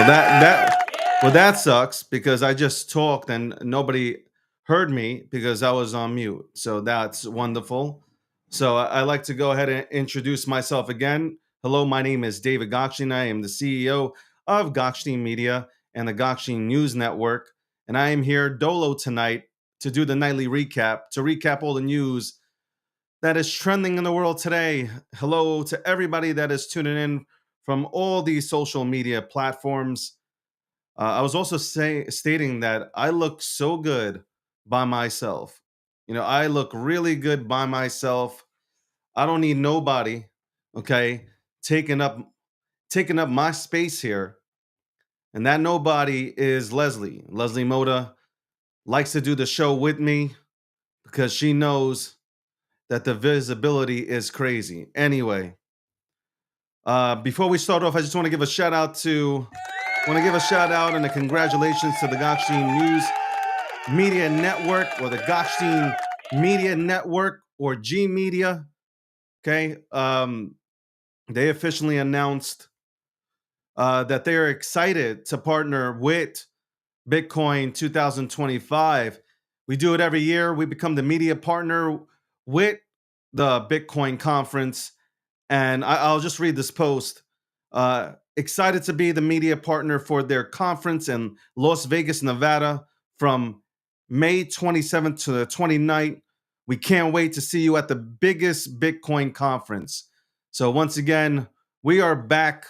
That sucks because I just talked and nobody heard me because I was on mute. So that's wonderful. So I like to go ahead and introduce myself again. Hello, my name is David Gokhshtein. I am the CEO of Gokhshtein Media and the Gokhshtein News Network, and I am here dolo tonight to do the nightly recap, to recap all the news that is trending in the world today. Hello to everybody that is tuning in from all these social media platforms. I was also stating that I look so good by myself. I look really good by myself. I don't need nobody, okay, taking up taking up my space here. And that nobody is Leslie. Leslie Moda likes to do the show with me because she knows that the visibility is crazy. Anyway, before we start off, I just want to give a shout out and a congratulations to the Gokhshtein News Media Network, or the Gokhshtein Media Network, or G Media. Okay. They officially announced that they are excited to partner with Bitcoin 2025. We do it every year. We become the media partner with the Bitcoin conference. And I'll just read this post. Excited to be the media partner for their conference in Las Vegas, Nevada from May 27th to the 29th. We can't wait to see you at the biggest Bitcoin conference. So once again, we are back.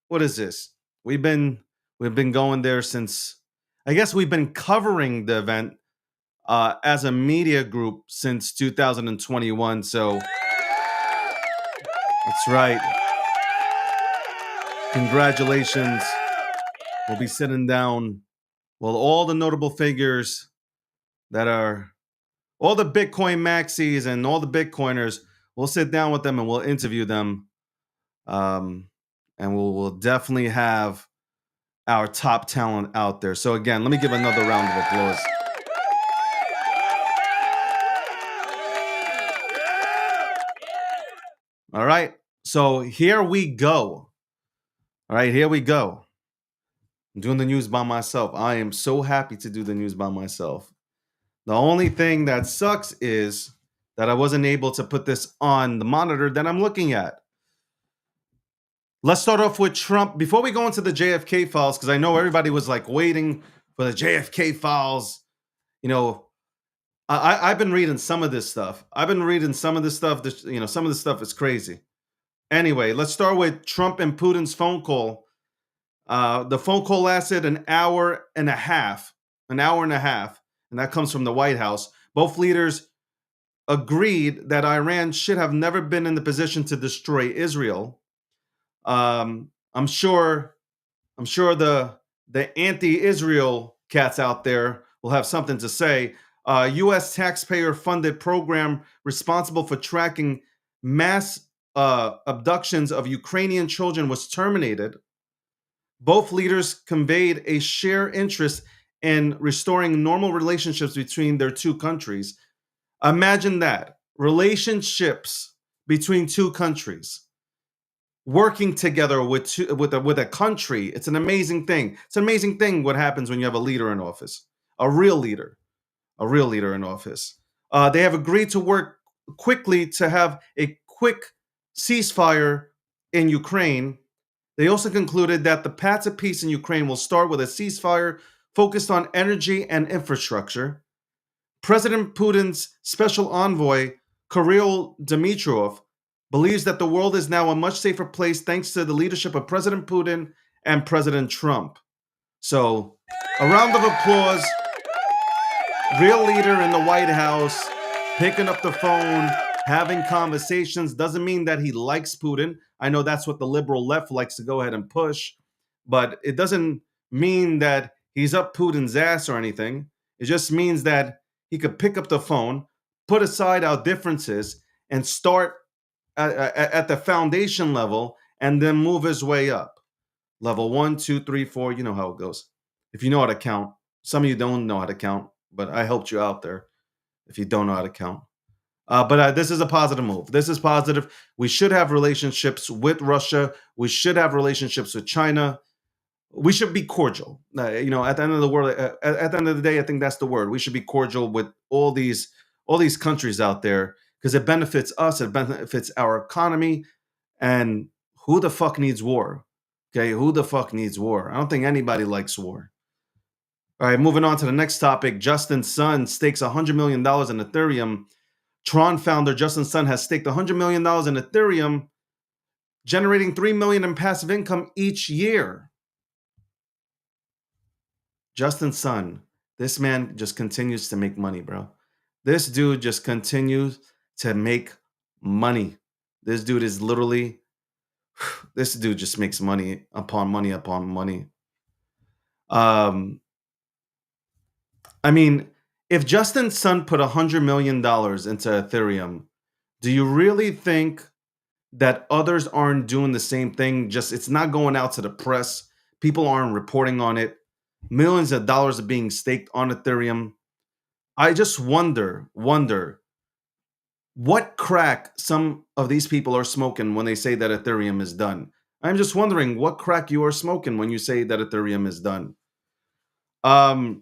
What is this? We've been going there since, I guess we've been covering the event as a media group since 2021. So that's right. Congratulations. We'll be sitting down. Well, all the notable figures that are all the Bitcoin maxis and all the Bitcoiners, we'll sit down with them and we'll interview them. And we'll definitely have our top talent out there. So again, let me give another round of applause. All right. So here we go. All right, here we go. I'm doing the news by myself. I am so happy to do the news by myself. The only thing that sucks is that I wasn't able to put this on the monitor that I'm looking at. Let's start off with Trump. Before we go into the JFK files, because I know everybody was like waiting for the JFK files. I've been reading some of this stuff. Some of this stuff is crazy. Anyway, let's start with Trump and Putin's phone call. The phone call lasted an hour and a half, and that comes from the White House. Both leaders agreed that Iran should have never been in the position to destroy Israel. I'm sure the anti-Israel cats out there will have something to say. U.S. taxpayer-funded program responsible for tracking mass abductions of Ukrainian children was terminated. Both leaders conveyed a shared interest in restoring normal relationships between their two countries. Imagine that. Relationships between two countries working together with a country. It's an amazing thing. It's an amazing thing what happens when you have a leader in office, a real leader in office. They have agreed to work quickly to have a quick ceasefire in Ukraine. They also concluded that the path to peace in Ukraine will start with a ceasefire focused on energy and infrastructure. President Putin's special envoy, Kirill Dmitriev, believes that the world is now a much safer place thanks to the leadership of President Putin and President Trump. So, a round of applause. Real leader in the White House, picking up the phone, having conversations. Doesn't mean that he likes Putin. I know that's what the liberal left likes to go ahead and push, but it doesn't mean that he's up Putin's ass or anything. It just means that he could pick up the phone, put aside our differences, and start at the foundation level and then move his way up. Level 1, 2, 3, 4, you know how it goes. If you know how to count. Some of you don't know how to count, but I helped you out there if you don't know how to count. But this is a positive move. This is positive. We should have relationships with Russia. We should have relationships with China. We should be cordial. At the end of the world, at the end of the day, I think that's the word. We should be cordial with all these countries out there because it benefits us. It benefits our economy. And who the fuck needs war? Okay, who the fuck needs war? I don't think anybody likes war. All right, moving on to the next topic. Justin Sun stakes $100 million in Ethereum. Tron founder Justin Sun has staked $100 million in Ethereum, generating $3 million in passive income each year. Justin Sun, this man just continues to make money, bro. This dude just continues to make money. This dude is literally, this dude just makes money upon money upon money. Um, I mean, if Justin Sun put $100 million into Ethereum, do you really think that others aren't doing the same thing? Just it's not going out to the press. People aren't reporting on it. Millions of dollars are being staked on Ethereum. I just wonder what crack some of these people are smoking when they say that Ethereum is done. I'm just wondering what crack you are smoking when you say that Ethereum is done. Um,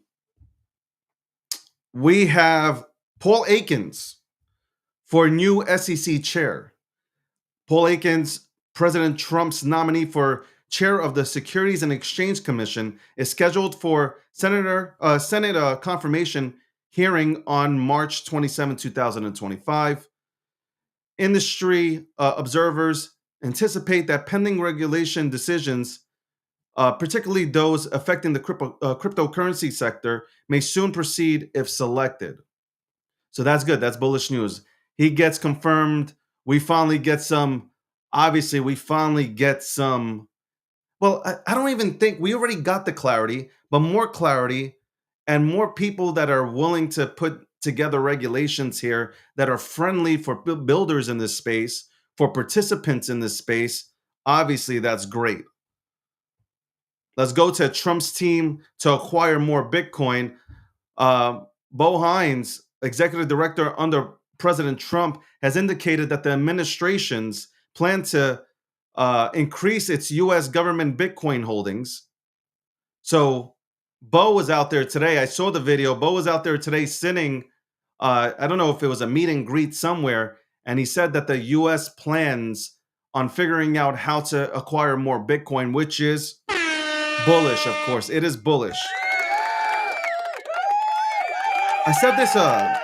we have Paul Akins for new SEC chair. Paul Akins, President Trump's nominee for chair of the Securities and Exchange Commission, is scheduled for Senate confirmation hearing on March 27, 2025. Industry observers anticipate that pending regulation decisions, particularly those affecting the cryptocurrency sector, may soon proceed if selected. So that's good. That's bullish news. He gets confirmed. We finally get some. Obviously, we finally get some. Well, I don't even think we already got the clarity, but more clarity and more people that are willing to put together regulations here that are friendly for builders in this space, for participants in this space. Obviously, that's great. Let's go to Trump's team to acquire more Bitcoin. Bo Hines, executive director under President Trump, has indicated that the administration's plan to increase its U.S. government Bitcoin holdings. So Bo was out there today. I saw the video. Bo was out there today sitting. I don't know if it was a meet and greet somewhere, and he said that the U.S. plans on figuring out how to acquire more Bitcoin, which is bullish, of course. It is bullish. I said this. I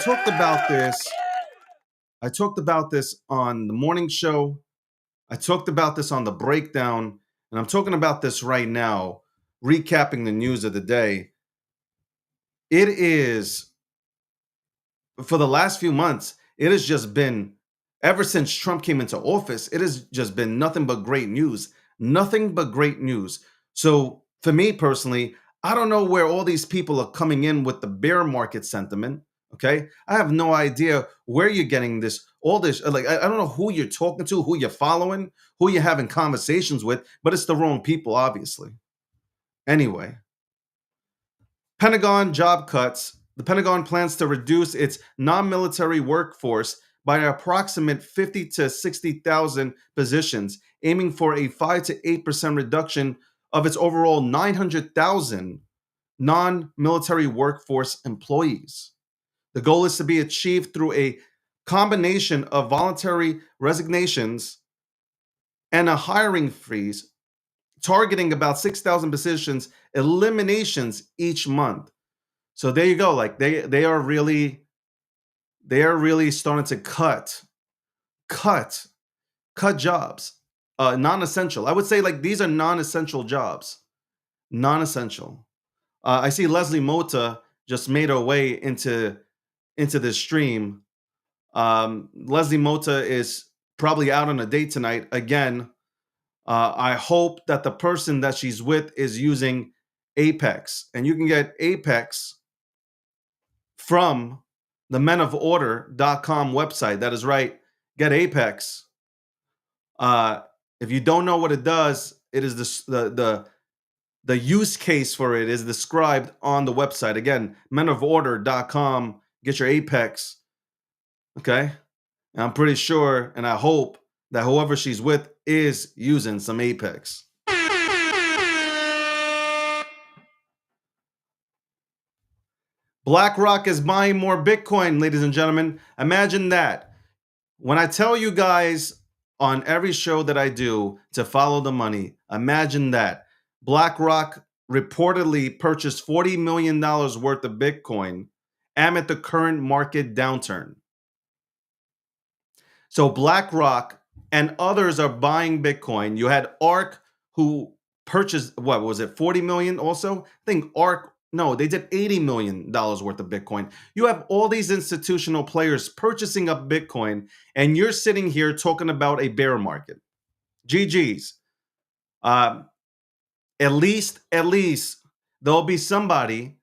talked about this. I talked about this on the morning show. I talked about this on the breakdown, and I'm talking about this right now, recapping the news of the day. It is, for the last few months, it has just been, ever since Trump came into office, it has just been nothing but great news. Nothing but great news. So for me personally, I don't know where all these people are coming in with the bear market sentiment. Okay. I have no idea where you're getting this, all this. Like, I don't know who you're talking to, who you're following, who you're having conversations with, but it's the wrong people, obviously. Anyway, Pentagon job cuts. The Pentagon plans to reduce its non-military workforce by an approximate 50 to 60,000 positions, aiming for a 5 to 8% reduction of its overall 900,000 non-military workforce employees. The goal is to be achieved through a combination of voluntary resignations and a hiring freeze, targeting about 6,000 positions eliminations each month. So there you go. Like they are really starting to cut jobs, non-essential. I would say like these are non-essential jobs, non-essential. I see Leslie Mota just made her way into this stream. Leslie Mota is probably out on a date tonight again. I hope that the person that she's with is using Apex, and you can get Apex from the menoforder.com website. That is right. Get Apex. If you don't know what it does, it is the use case for it is described on the website. Again, menoforder.com. Get your Apex. Okay. And I'm pretty sure, and I hope that whoever she's with is using some Apex. BlackRock is buying more Bitcoin, ladies and gentlemen. Imagine that. When I tell you guys on every show that I do to follow the money, imagine that. BlackRock reportedly purchased $40 million worth of Bitcoin amid the current market downturn. So BlackRock and others are buying Bitcoin. You had ARK who purchased, what was it, 40 million also? I think ARK, no, they did $80 million worth of Bitcoin. You have all these institutional players purchasing up Bitcoin, and you're sitting here talking about a bear market. GG's. Uh, at least there'll be somebody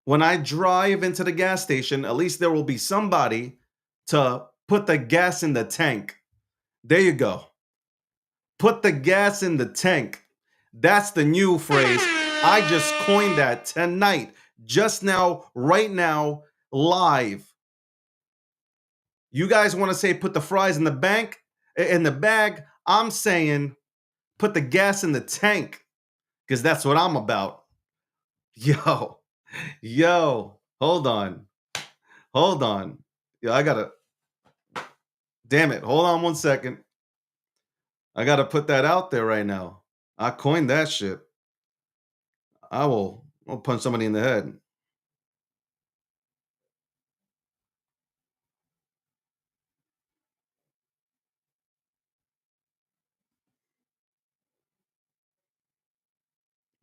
when I drive into the gas station, at least there will be somebody to put the gas in the tank. There you go. Put the gas in the tank. That's the new phrase. I just coined that tonight, just now, right now, live. You guys want to say put the fries in the bank, in the bag? I'm saying put the gas in the tank because that's what I'm about. Yo, yo, hold on. Hold on. Yeah, I gotta, damn it. Hold on 1 second. I gotta put that out there right now. I coined that shit. I'll punch somebody in the head.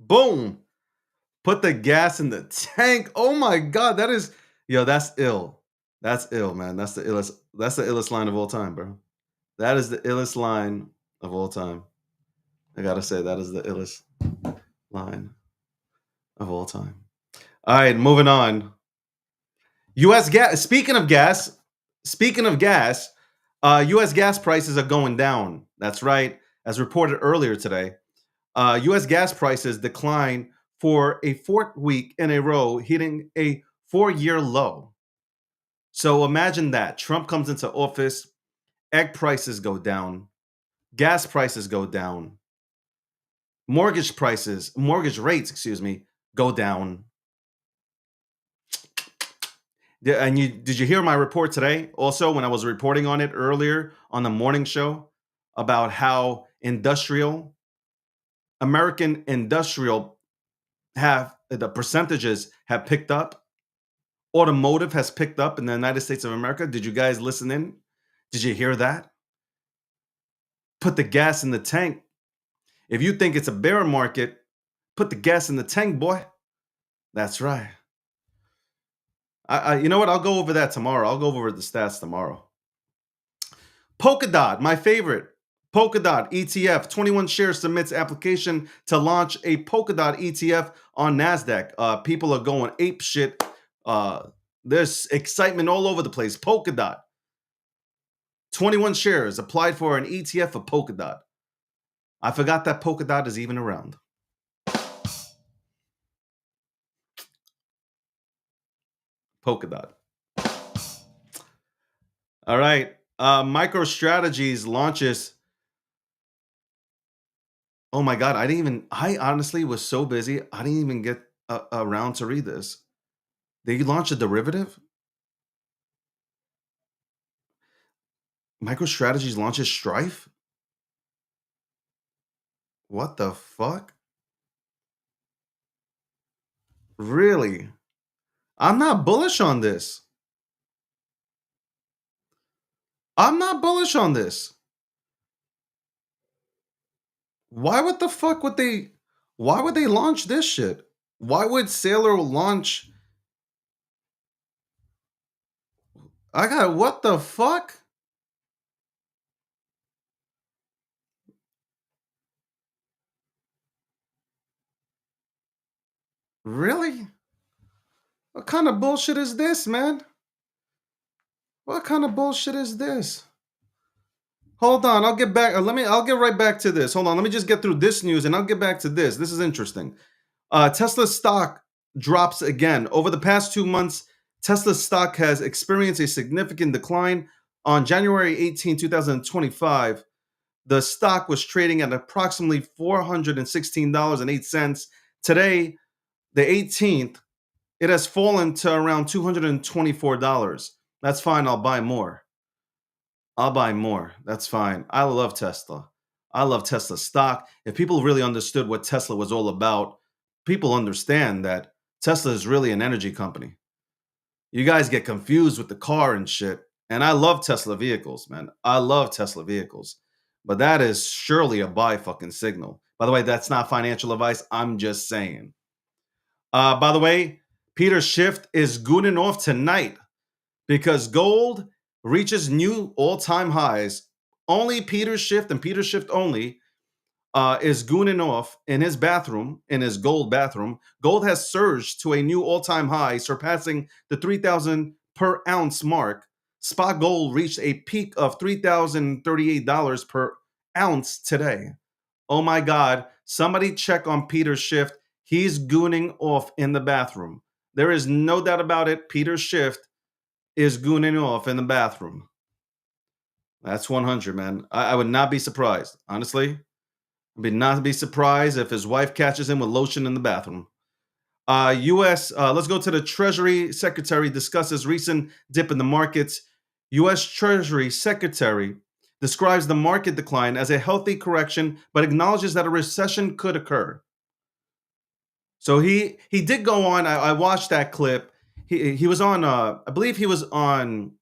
Boom. Put the gas in the tank. Oh my god, that is, yo, that's ill. That's ill, man. That's the illest line of all time, bro. That is the illest line of all time. I gotta say, that is the illest line of all time. All right, moving on. US gas, speaking of gas, US gas prices are going down. That's right. As reported earlier today, US gas prices declined for a fourth week in a row, hitting a 4-year low. So imagine that. Trump comes into office, egg prices go down, gas prices go down, mortgage rates, excuse me, go down. Yeah, and did you hear my report today? Also, when I was reporting on it earlier on the morning show about how American industrial have the percentages have picked up. Automotive has picked up in the United States of America. Did you guys listen in? Did you hear that? Put the gas in the tank. If you think it's a bear market, put the gas in the tank, boy. That's right. You know what? I'll go over that tomorrow. I'll go over the stats tomorrow. Polkadot, my favorite. Polkadot ETF, 21 shares submits application to launch a Polkadot ETF on NASDAQ. People are going ape shit. There's excitement all over the place. Polkadot. 21 shares applied for an ETF of Polkadot. I forgot that Polkadot is even around. Polkadot. All right. MicroStrategies launches. Oh my God. I honestly was so busy. I didn't even get around to read this. They launched a derivative? MicroStrategies launches Strife? What the fuck? Really? I'm not bullish on this. I'm not bullish on this. Why would they launch this shit? Why would Sailor launch? What the fuck? Really? What kind of bullshit is this, man? What kind of bullshit is this? Hold on, I'll get back. I'll get right back to this. Hold on, let me just get through this news and I'll get back to this. This is interesting. Tesla stock drops again. Over the past 2 months, Tesla stock has experienced a significant decline. On January 18, 2025, the stock was trading at approximately $416.08. Today, the 18th, it has fallen to around $224. That's fine. I'll buy more. I'll buy more. That's fine. I love Tesla. I love Tesla stock. If people really understood what Tesla was all about, people understand that Tesla is really an energy company. You guys get confused with the car and shit. And I love Tesla vehicles, man. I love Tesla vehicles. But that is surely a buy fucking signal. By the way, that's not financial advice. I'm just saying. By the way, Peter Schiff is gooning off tonight because gold reaches new all-time highs. Only Peter Schiff and Peter Schiff only is gooning off in his bathroom, in his gold bathroom. Gold has surged to a new all-time high, surpassing the 3,000 per ounce mark. Spot gold reached a peak of $3,038 per ounce today. Oh my God. Somebody check on Peter Schiff. He's gooning off in the bathroom. There is no doubt about it. Peter Schiff is gooning off in the bathroom. That's 100, man. I would not be surprised. Honestly, I would not be surprised if his wife catches him with lotion in the bathroom. Let's go to the Treasury Secretary discusses recent dip in the markets. U.S. Treasury Secretary describes the market decline as a healthy correction, but acknowledges that a recession could occur. So he did go on. I watched that clip. He was on. I believe he was on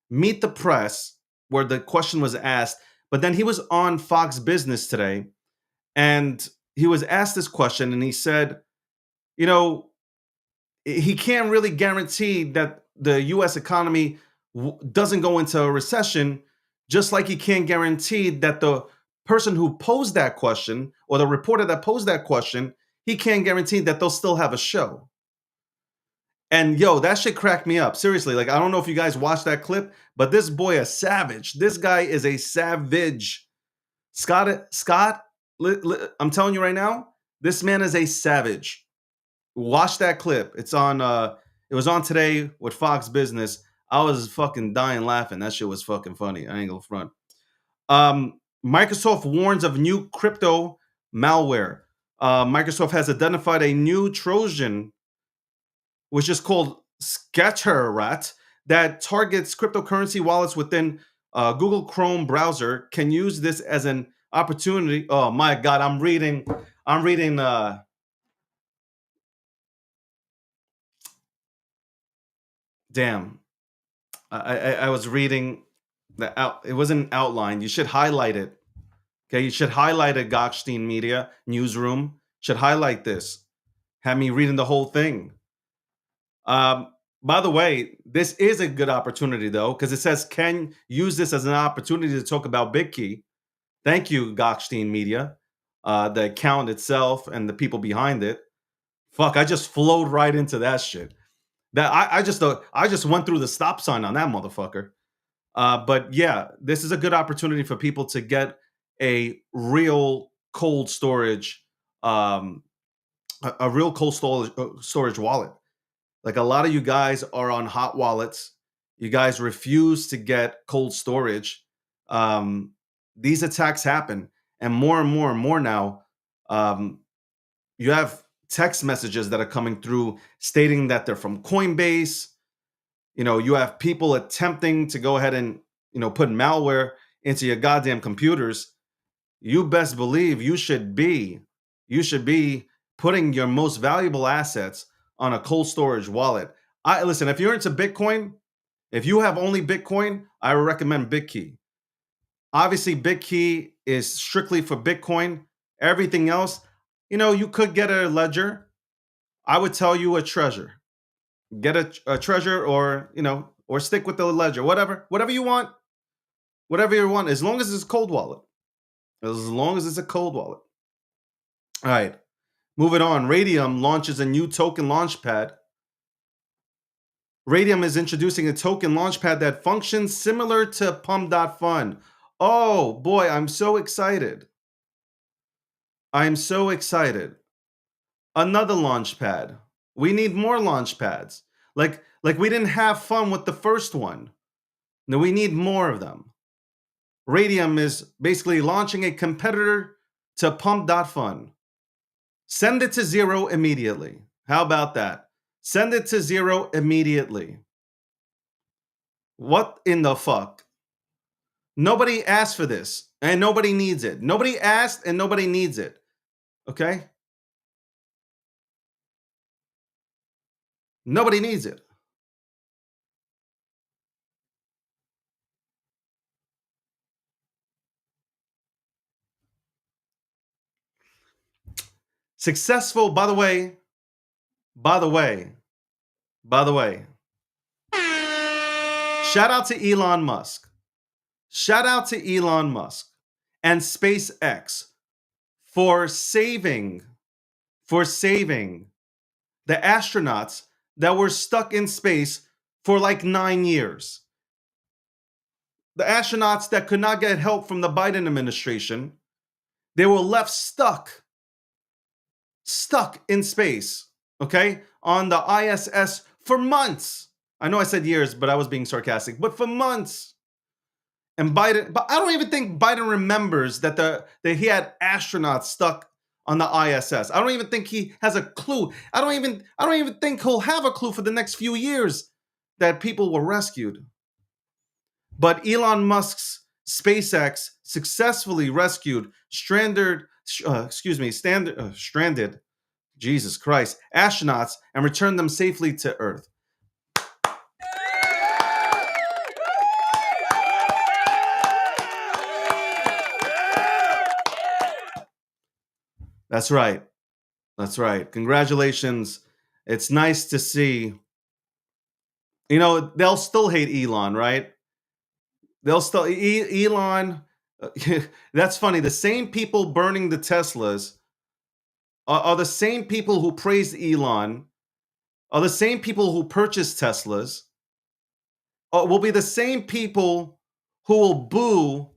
Meet the Press, where the question was asked. But then he was on Fox Business today, and he was asked this question, and he said, you know, he can't really guarantee that the U.S. economy doesn't go into a recession, just like he can't guarantee that the person who posed that question or the reporter that posed that question, he can't guarantee that they'll still have a show. And yo, that shit cracked me up. Seriously, like I don't know if you guys watched that clip, but this boy a savage. This guy is a savage. Scott, I'm telling you right now, this man is a savage. Watch that clip. It's on it was on today with Fox Business. I was fucking dying laughing. That shit was fucking funny. I ain't gonna front. Microsoft warns of new crypto malware. Microsoft has identified a new Trojan, which is called Scatterrat, that targets cryptocurrency wallets within Google Chrome browser. Can use this as an opportunity. Oh my God, I'm reading. Damn, I was reading the out. It wasn't outlined. You should highlight it. Okay, you should highlight it. Gokhshtein Media Newsroom should highlight this. Have me reading the whole thing. By the way, this is a good opportunity though, because it says can use this as an opportunity to talk about BitKey. Thank you, Gokhshtein Media, the account itself and the people behind it. Fuck, I just flowed right into that shit. That I just went through the stop sign on that motherfucker. But yeah, this is a good opportunity for people to get a real cold storage, a real cold storage wallet. Like a lot of you guys are on hot wallets. You guys refuse to get cold storage. These attacks happen, and more now. You have text messages that are coming through stating that they're from Coinbase. You have people attempting to go ahead and put malware into your goddamn computers. You best believe you should be putting your most valuable assets on a cold storage wallet. I listen, if you're into Bitcoin, if you have only Bitcoin, I recommend BitKey. Obviously, BitKey is strictly for Bitcoin. Everything else, you could get a ledger. I would tell you a Trezor. Get a Trezor, or stick with the ledger. Whatever you want. Whatever you want, as long as it's a cold wallet. As long as it's a cold wallet. All right. Moving on. Radium launches a new token launchpad. Radium is introducing a token launchpad that functions similar to Pump.Fun. Oh boy, I'm so excited. I'm so excited. Another launchpad. We need more launchpads. Like we didn't have fun with the first one. No, we need more of them. Radium is basically launching a competitor to Pump.Fun. Send it to zero immediately. How about that? Send it to zero immediately. What in the fuck? Nobody asked for this and nobody needs it. Nobody asked and nobody needs it. Okay? Nobody needs it. Successful, by the way, by the way, by the way, shout out to Elon Musk. Shout out to Elon Musk and SpaceX for saving the astronauts that were stuck in space for like 9 years. The astronauts that could not get help from the Biden administration, they were left stuck in space, okay, on the ISS for months. I know I said years, but I was being sarcastic, but for months. And Biden, but I don't even think Biden remembers that he had astronauts stuck on the ISS. I don't even think he has a clue. I don't even think he'll have a clue for the next few years that people were rescued. But Elon Musk's SpaceX successfully rescued stranded Jesus Christ astronauts and returned them safely to Earth. That's right. That's right. Congratulations. It's nice to see. You know, they'll still hate Elon, right? They'll still Elon. That's funny. The same people burning the Teslas are the same people who praised Elon, are the same people who purchased Teslas, will be the same people who will boo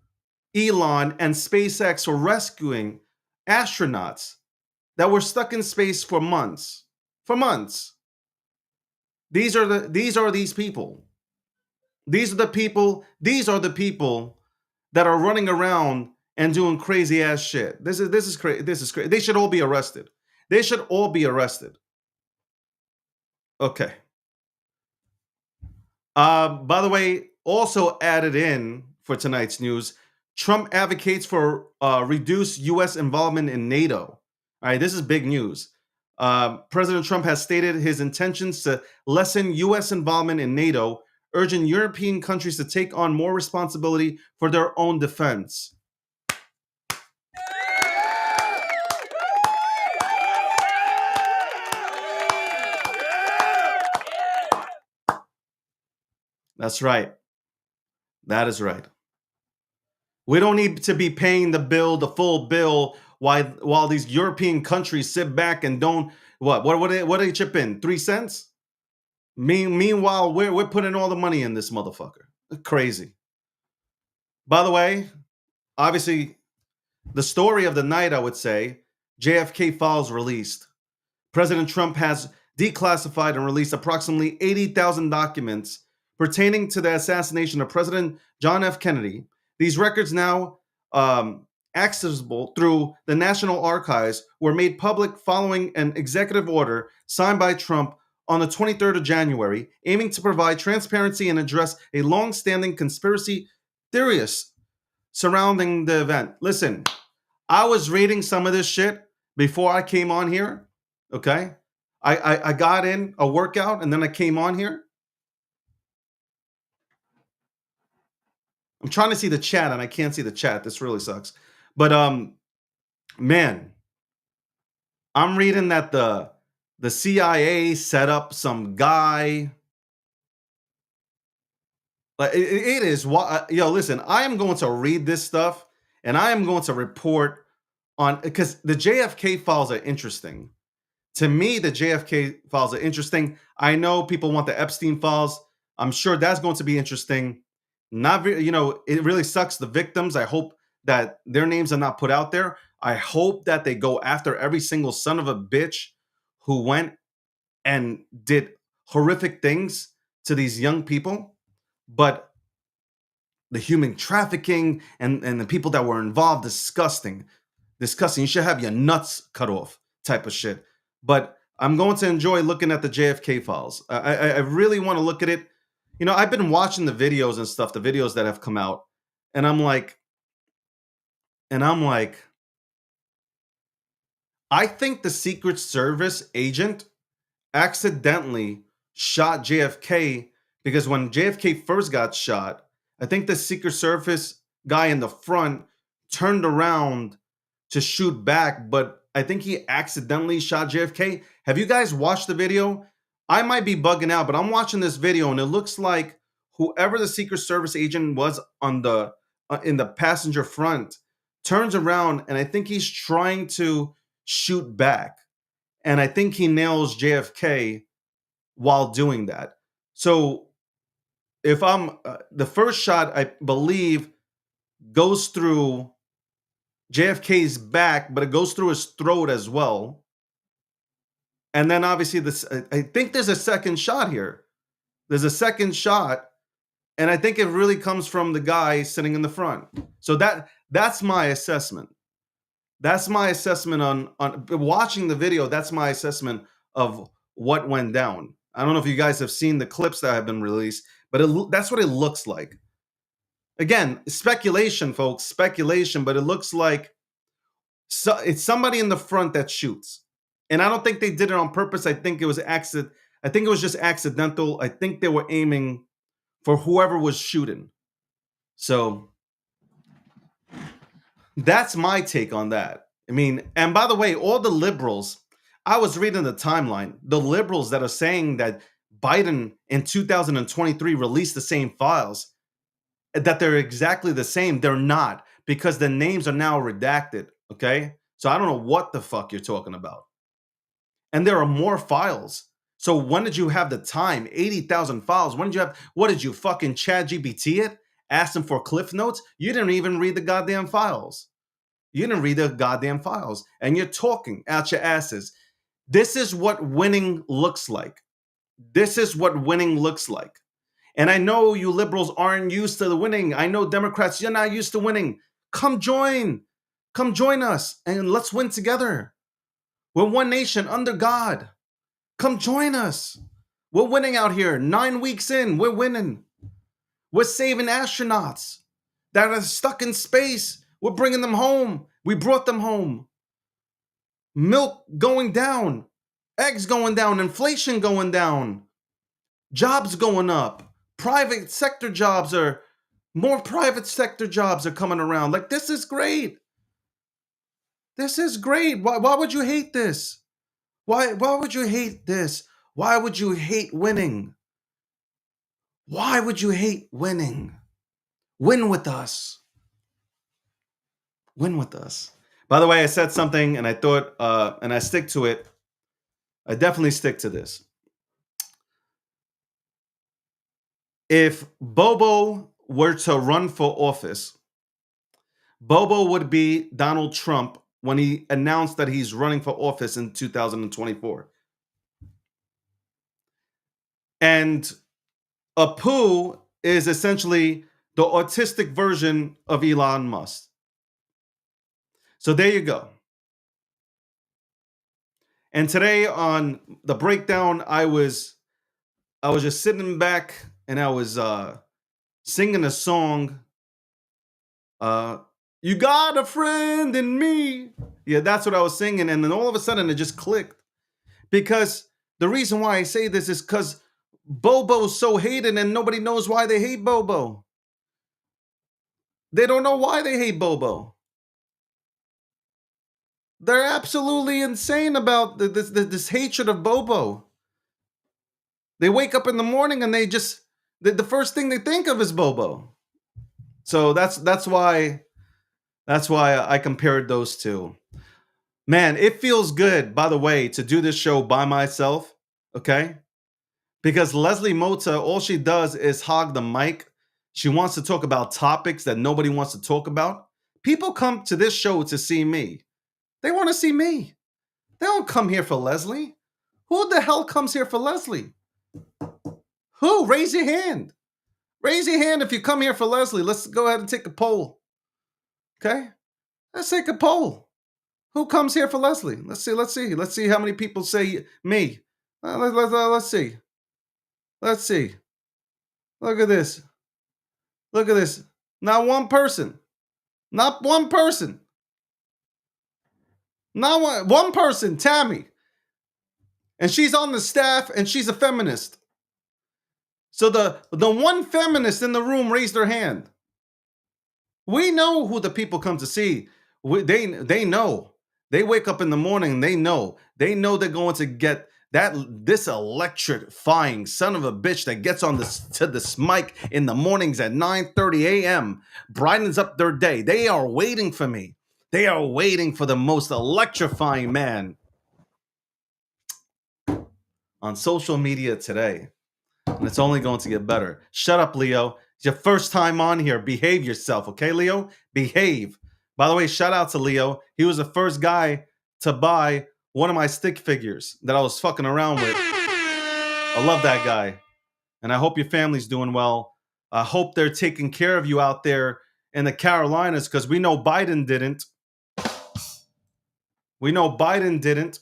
Elon and SpaceX for rescuing astronauts that were stuck in space for months. For months. These are these people. These are the people that are running around and doing crazy ass shit. This is crazy. This is crazy. They should all be arrested. They should all be arrested. Okay. By the way, also added in for tonight's news, Trump advocates for reduced U.S. involvement in NATO. All right, this is big news. President Trump has stated his intentions to lessen U.S. involvement in NATO, urging European countries to take on more responsibility for their own defense. That's right. That is right. We don't need to be paying the full bill, while these European countries sit back and don't what do they chip in? 3 cents? Meanwhile, we're putting all the money in this motherfucker. Crazy. By the way, obviously, the story of the night, I would say, JFK files released. President Trump has declassified and released approximately 80,000 documents pertaining to the assassination of President John F. Kennedy. These records, now accessible through the National Archives, were made public following an executive order signed by Trump on the 23rd of January, aiming to provide transparency and address a long-standing conspiracy theories surrounding the event. Listen, I was reading some of this shit before I came on here, okay? I got in a workout and then I came on here. I'm trying to see the chat and I can't see the chat. This really sucks. But man, I'm reading that the CIA set up some guy. Like it is what listen, I am going to read this stuff and I am going to report on, because the JFK files are interesting. To me, the JFK files are interesting. I know people want the Epstein files. I'm sure that's going to be interesting. Not very, it really sucks. The victims, I hope that their names are not put out there. I hope that they go after every single son of a bitch who went and did horrific things to these young people. But the human trafficking and the people that were involved, disgusting. You should have your nuts cut off type of shit. But I'm going to enjoy looking at the JFK files. I really want to look at it. I've been watching the videos and stuff, the videos that have come out, and I'm like, I think the Secret Service agent accidentally shot JFK because when JFK first got shot, I think the Secret Service guy in the front turned around to shoot back, but I think he accidentally shot JFK. Have you guys watched the video? I might be bugging out, but I'm watching this video and it looks like whoever the Secret Service agent was on the in the passenger front turns around and I think he's trying to shoot back and I think he nails JFK while doing that. So if I'm the first shot, I believe goes through JFK's back, but it goes through his throat as well. And then obviously this, I think there's a second shot here. There's a second shot, and I think it really comes from the guy sitting in the front. So that's my assessment. That's my assessment on watching the video. That's my assessment of what went down. I don't know if you guys have seen the clips that have been released, but that's what it looks like. Again, speculation, folks, speculation, but it looks like it's somebody in the front that shoots. And I don't think they did it on purpose. I think it was accident. I think it was just accidental. I think they were aiming for whoever was shooting. So that's my take on that. I mean, and by the way, all the liberals, I was reading the timeline, the liberals that are saying that Biden in 2023 released the same files, that they're exactly the same. They're not, because the names are now redacted. Okay. So I don't know what the fuck you're talking about. And there are more files. So when did you have the time? 80,000 files. When did you have, what did you fucking Chat GPT it? Ask them for cliff notes? You didn't even read the goddamn files. You didn't read the goddamn files. And you're talking out your asses. This is what winning looks like. This is what winning looks like. And I know you liberals aren't used to the winning. I know Democrats, you're not used to winning. Come join. Come join us and let's win together. We're one nation under God. Come join us. We're winning out here. 9 weeks in, we're winning. We're saving astronauts that are stuck in space. We're bringing them home. We brought them home. Milk going down. Eggs going down. Inflation going down. Jobs going up. Private sector jobs are, more private sector jobs are coming around. Like, this is great. This is great. Why would you hate this? Why would you hate this? Why would you hate winning? Why would you hate winning? Win with us. Win with us. By the way, I said something and I thought, and I stick to it. I definitely stick to this. If Bobo were to run for office, Bobo would be Donald Trump when he announced that he's running for office in 2024. And Apu is essentially the autistic version of Elon Musk. So there you go. And today on the breakdown, I was just sitting back and I was singing a song. You got a friend in me. Yeah, that's what I was singing. And then all of a sudden it just clicked. Because the reason why I say this is because Bobo's so hated and nobody knows why they hate Bobo. They don't know why they hate Bobo. They're absolutely insane about this hatred of Bobo. They wake up in the morning and they just, the first thing they think of is Bobo. So that's why I compared those two. Man, it feels good, by the way, to do this show by myself, okay? Because Leslie Mota, all she does is hog the mic. She wants to talk about topics that nobody wants to talk about. People come to this show to see me. They want to see me. They don't come here for Leslie. Who the hell comes here for Leslie? Who? Raise your hand. Raise your hand if you come here for Leslie. Let's go ahead and take a poll. Okay? Let's take a poll. Who comes here for Leslie? Let's see how many people say me. Let's see. Let's see. Look at this. Look at this. Not one person. Not one person. Not one person. Tammy. And she's on the staff and she's a feminist. So the one feminist in the room raised her hand. We know who the people come to see. They know. They wake up in the morning and they know. They know they're going to get this electrifying son of a bitch that gets on this mic in the mornings at 9:30 a.m. brightens up their day. They are waiting for me. They are waiting for the most electrifying man on social media today. And it's only going to get better. Shut up, Leo. It's your first time on here. Behave yourself, okay, Leo? Behave. By the way, shout out to Leo. He was the first guy to buy one of my stick figures that I was fucking around with. I love that guy. And I hope your family's doing well. I hope they're taking care of you out there in the Carolinas, because we know Biden didn't. We know Biden didn't.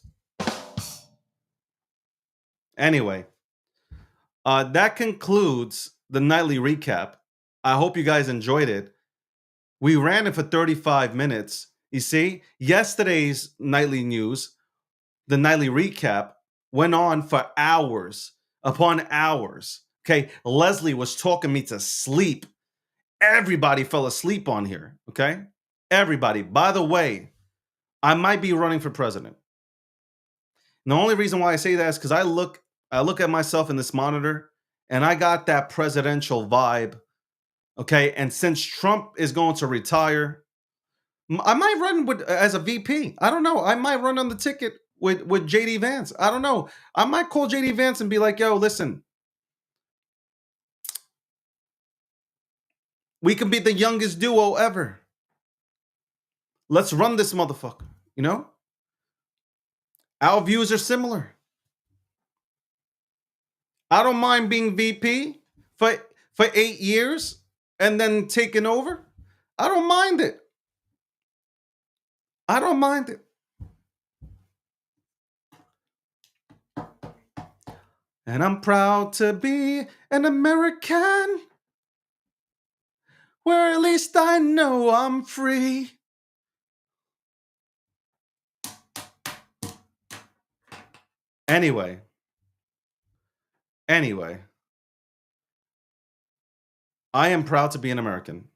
Anyway. That concludes the nightly recap. I hope you guys enjoyed it. We ran it for 35 minutes. You see, yesterday's nightly news, the nightly recap, went on for hours upon hours. Okay, Leslie was talking me to sleep. Everybody fell asleep on here. Okay, everybody. By the way, I might be running for president. And the only reason why I say that is because I look at myself in this monitor and I got that presidential vibe. Okay. And since Trump is going to retire, I might run as a VP. I don't know. I might run on the ticket with JD Vance. I don't know. I might call JD Vance and be like, yo, listen, we can be the youngest duo ever. Let's run this motherfucker. You know? Our views are similar. I don't mind being VP for 8 years and then taking over. I don't mind it. I don't mind it. And I'm proud to be an American, where at least I know I'm free. Anyway, I am proud to be an American.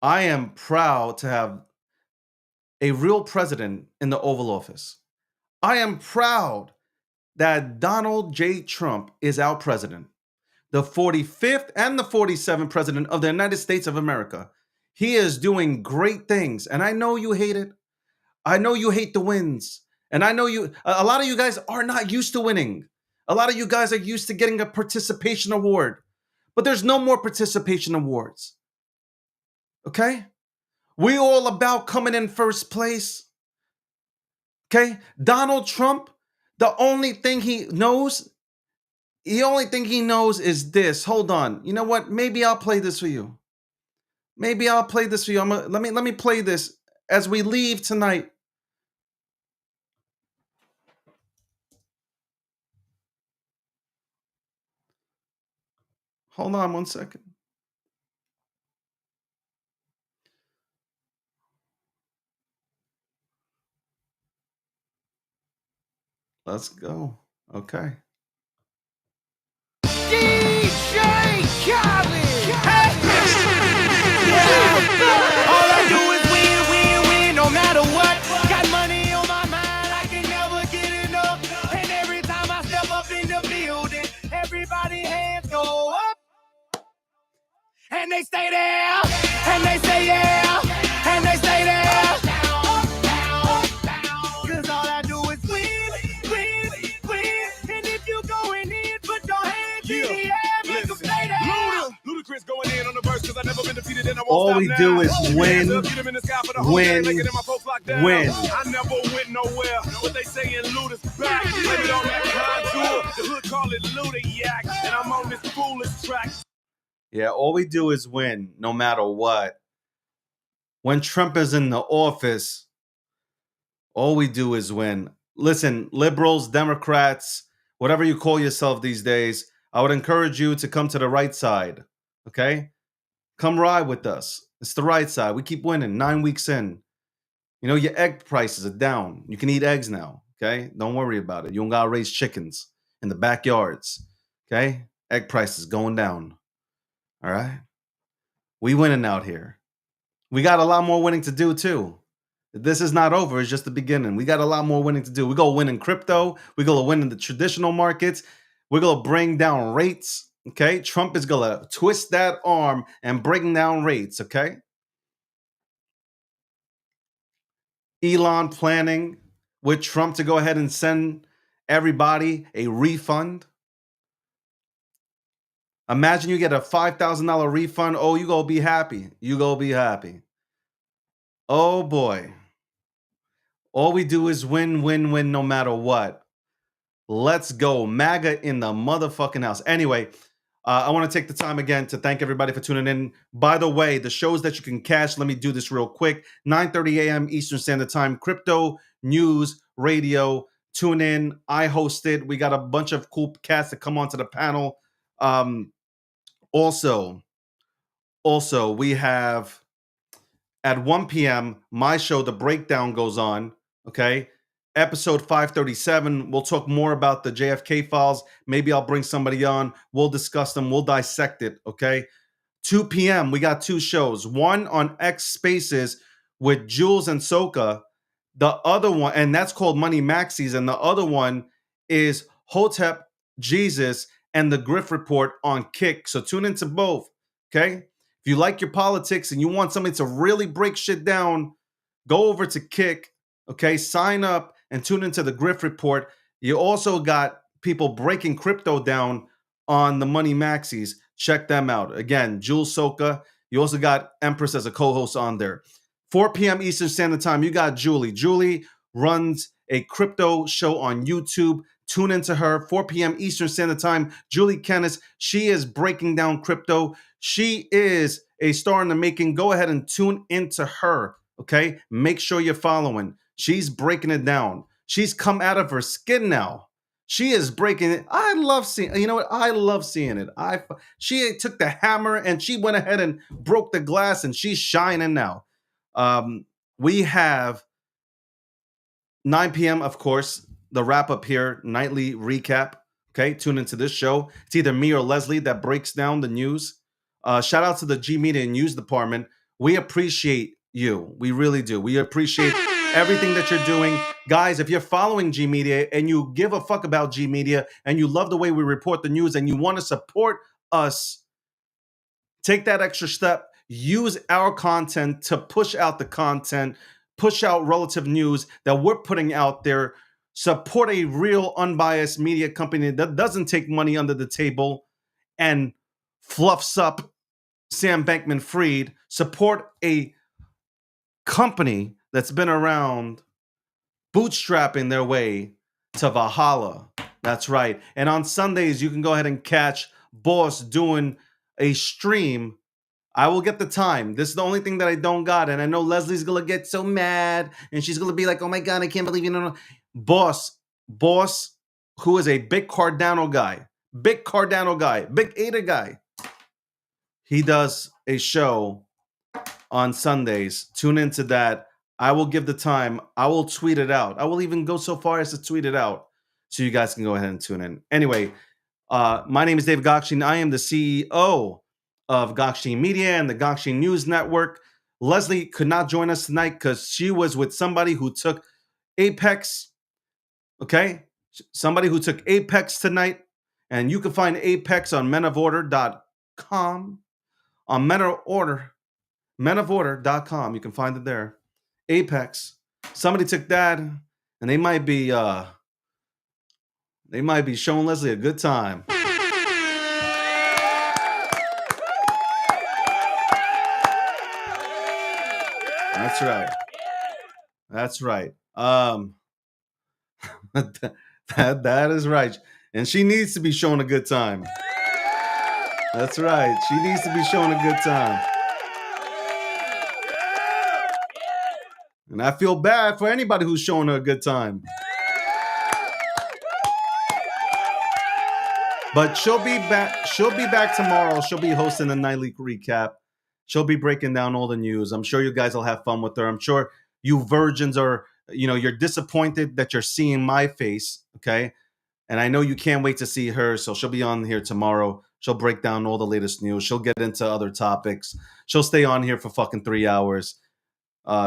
I am proud to have a real president in the Oval Office. I am proud that Donald J. Trump is our president, the 45th and the 47th president of the United States of America. He is doing great things, and I know you hate it. I know you hate the wins, and I know a lot of you guys are not used to winning. A lot of you guys are used to getting a participation award, but there's no more participation awards. Okay? We all about coming in first place. Okay? Donald Trump, the only thing he knows is this. Hold on. You know what? Maybe I'll play this for you. Let me play this as we leave tonight. Hold on 1 second. Let's go. Okay. DJ Khaled! All I do is win, win, win, no matter what. Got money on my mind, I can never get enough. And every time I step up in the building, everybody hands go up. And they stay there, and they say yeah, and they stay there. Cause all I do is win, win, win. And if you going in, put your hands in the air, make them stay there. Ludacris going in on the verse cause I never been defeated and I won't All we do is win, win, win. I never went nowhere. What they saying, Luda's back. Blame it on that contour. The hood call it Luda Yak. And I'm on this foolish track. Yeah, all we do is win, no matter what. When Trump is in the office, All we do is win. Listen, liberals, Democrats, whatever you call yourself these days, I would encourage you to come to the right side. Okay? Come ride with us. It's the right side. We keep winning 9 weeks in. You know, your egg prices are down. You can eat eggs now. Okay? Don't worry about it. You don't gotta raise chickens in the backyards. Okay? Egg prices going down. All right? We winning out here. We got a lot more winning to do too. This is not over. It's just the beginning. We got a lot more winning to do. We're going to win in crypto. We're going to win in the traditional markets. We're going to bring down rates. Okay. Trump is going to twist that arm and bring down rates. Okay. Elon planning with Trump to go ahead and send everybody a refund. Imagine you get a $5,000 refund. Oh, you going to be happy. You going to be happy. Oh boy. All we do is win, win, win no matter what. Let's go. MAGA in the motherfucking house. Anyway, I want to take the time again to thank everybody for tuning in. By the way, the shows that you can catch, let me do this real quick. 9:30 a.m. Eastern Standard Time, Crypto News Radio. Tune in. I host it. We got a bunch of cool cats that come onto the panel. Also, we have at 1 p.m., my show, The Breakdown, goes on. Okay. Episode 537. We'll talk more about the JFK files. Maybe I'll bring somebody on. We'll discuss them. We'll dissect it. Okay. 2 p.m. We got two shows. One on X Spaces with Jules and Soka. The other one, and that's called Money Maxis. And the other one is Hotep, Jesus, and the Griff Report on Kick. So tune into both. Okay. If you like your politics and you want somebody to really break shit down, go over to Kick. Okay. Sign up and tune into the Griff Report. You also got people breaking crypto down on the Money Maxis. Check them out. Again, Jules Soka. You also got Empress as a co-host on there. 4 p.m. Eastern Standard Time, you got Julie. Julie runs a crypto show on YouTube. Tune into her. 4 p.m. Eastern Standard Time, Julie Kennis. She is breaking down crypto. She is a star in the making. Go ahead and tune into her. Okay? Make sure you're following. She's breaking it down. She's come out of her skin now. She is breaking it. I love seeing. You know what? I love seeing it. She took the hammer and she went ahead and broke the glass, and she's shining now. We have 9 p.m. Of course, the wrap up here, nightly recap. Okay, tune into this show. It's either me or Leslie that breaks down the news. Shout out to the G Media News Department. We appreciate you. We really do. We appreciate everything that you're doing. Guys, if you're following G Media and you give a fuck about G Media and you love the way we report the news and you want to support us, take that extra step. Use our content to push out the content, push out relative news that we're putting out there. Support a real unbiased media company that doesn't take money under the table and fluffs up Sam Bankman-Fried. Support a company that's been around bootstrapping their way to Valhalla. That's right. And on Sundays, you can go ahead and catch Boss doing a stream. I will get the time. This is the only thing that I don't got. And I know Leslie's going to get so mad. And she's going to be like, oh my God, I can't believe you don't know. Boss, who is a big Cardano guy, big ADA guy. He does a show on Sundays. Tune into that. I will give the time. I will tweet it out. I will even go so far as to tweet it out so you guys can go ahead and tune in. Anyway, my name is David Gokhshtein. I am the CEO of Gokhshtein Media and the Gokhshtein News Network. Leslie could not join us tonight because she was with somebody who took Apex. Okay? Somebody who took Apex tonight. And you can find Apex on menoforder.com. On menoforder.com. You can find it there. Apex. Somebody took that, and they might be showing Leslie a good time. That's right. That's right. That is right. And she needs to be showing a good time. That's right. She needs to be showing a good time. And I feel bad for anybody who's showing her a good time. But she'll be back. She'll be back tomorrow. She'll be hosting a nightly recap. She'll be breaking down all the news. I'm sure you guys will have fun with her. I'm sure you virgins are, you're disappointed that you're seeing my face. Okay. And I know you can't wait to see her. So she'll be on here tomorrow. She'll break down all the latest news. She'll get into other topics. She'll stay on here for fucking 3 hours.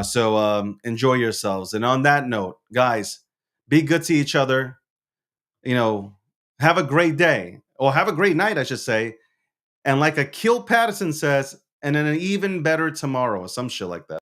So enjoy yourselves. And on that note, guys, be good to each other. Have a great day, or have a great night, I should say. And like Akil Patterson says, and an even better tomorrow, or some shit like that.